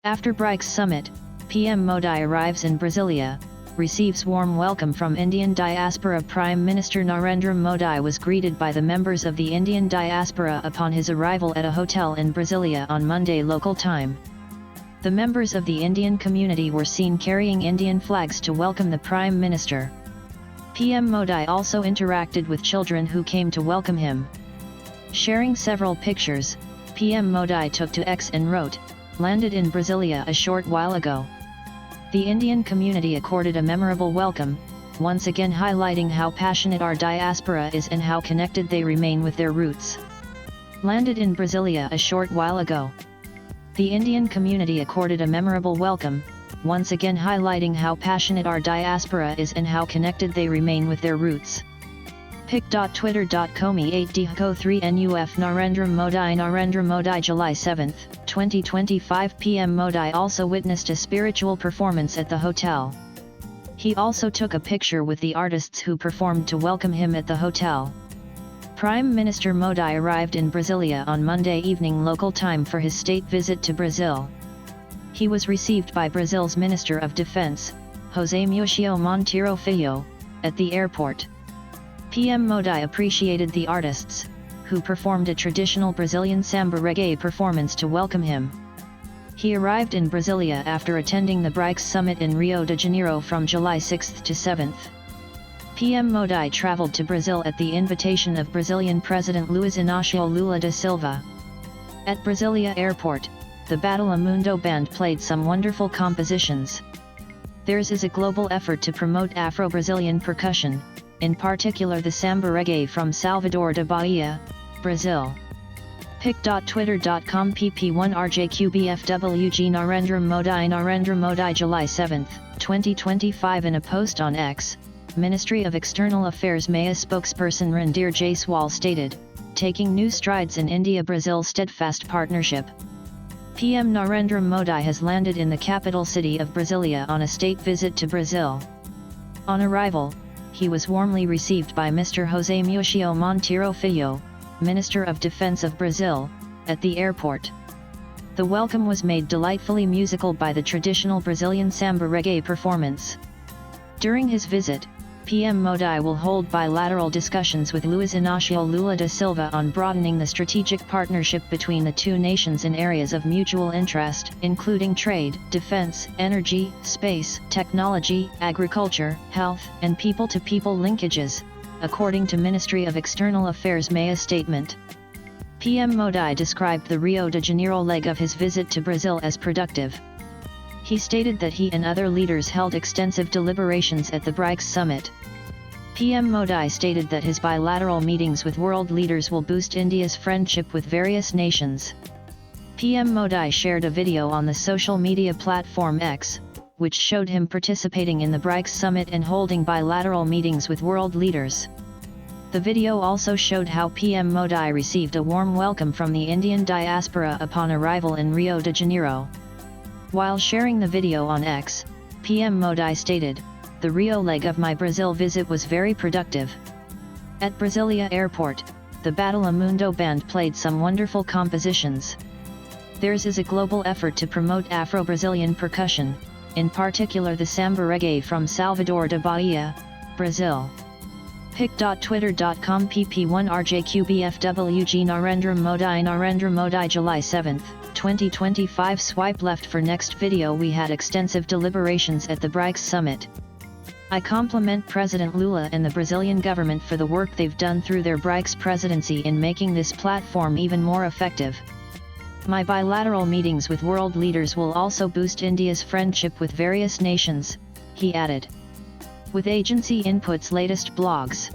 After BRICS summit, PM Modi arrives in Brasilia, receives warm welcome from Indian diaspora. Prime Minister Narendra Modi was greeted by the members of the Indian diaspora upon his arrival at a hotel in Brasilia on Monday local time. The members of the Indian community were seen carrying Indian flags to welcome the Prime Minister. PM Modi also interacted with children who came to welcome him. Sharing several pictures, PM Modi took to X and wrote, "Landed in Brasilia a short while ago." The Indian community accorded a memorable welcome, once again highlighting how passionate our diaspora is and how connected they remain with their roots. Landed in Brasilia a short while ago. The Indian community accorded a memorable welcome, once again highlighting how passionate our diaspora is and how connected they remain with their roots. pic.twitter.com/8dho3nuf Narendra Modi July 7, 2025 PM Modi also witnessed a spiritual performance at the hotel. He also took a picture with the artists who performed to welcome him at the hotel. Prime Minister Modi arrived in Brasilia on Monday evening local time for his state visit to Brazil. He was received by Brazil's Minister of Defense, José Múcio Monteiro Filho, at the airport. PM Modi appreciated the artists, who performed a traditional Brazilian samba reggae performance to welcome him. He arrived in Brasilia after attending the BRICS summit in Rio de Janeiro from July 6 to 7. PM Modi traveled to Brazil at the invitation of Brazilian President Luiz Inácio Lula da Silva. At Brasilia Airport, the Battle Mundo band played some wonderful compositions. Theirs is a global effort to promote Afro-Brazilian percussion, in particular the samba reggae from Salvador da Bahia, Brazil. pic.twitter.com pp1rjqbfwg Narendra Modi July 7, 2025 In a post on X, Ministry of External Affairs Maya spokesperson Randir Jaiswal stated, taking new strides in India-Brazil steadfast partnership. PM Narendra Modi has landed in the capital city of Brasilia on a state visit to Brazil. On arrival, he was warmly received by Mr. José Múcio Monteiro Filho, Minister of Defense of Brazil, at the airport. The welcome was made delightfully musical by the traditional Brazilian samba reggae performance. During his visit, PM Modi will hold bilateral discussions with Luiz Inácio Lula da Silva on broadening the strategic partnership between the two nations in areas of mutual interest, including trade, defense, energy, space, technology, agriculture, health, and people-to-people linkages, according to Ministry of External Affairs Maya statement. PM Modi described the Rio de Janeiro leg of his visit to Brazil as productive. He stated that he and other leaders held extensive deliberations at the BRICS summit. PM Modi stated that his bilateral meetings with world leaders will boost India's friendship with various nations. PM Modi shared a video on the social media platform X, which showed him participating in the BRICS summit and holding bilateral meetings with world leaders. The video also showed how PM Modi received a warm welcome from the Indian diaspora upon arrival in Rio de Janeiro. While sharing the video on X, PM Modi stated, "The Rio leg of my Brazil visit was very productive. At Brasilia Airport, the Battle Mundo band played some wonderful compositions. Theirs is a global effort to promote Afro-Brazilian percussion, in particular the samba reggae from Salvador da Bahia, Brazil." pic.twitter.com pp1rjqbfwg Narendra Modi July 7, 2025 Swipe left for next video. We had extensive deliberations at the BRICS summit. I compliment President Lula and the Brazilian government for the work they've done through their BRICS presidency in making this platform even more effective. My bilateral meetings with world leaders will also boost India's friendship with various nations, he added. With agency input's latest blogs.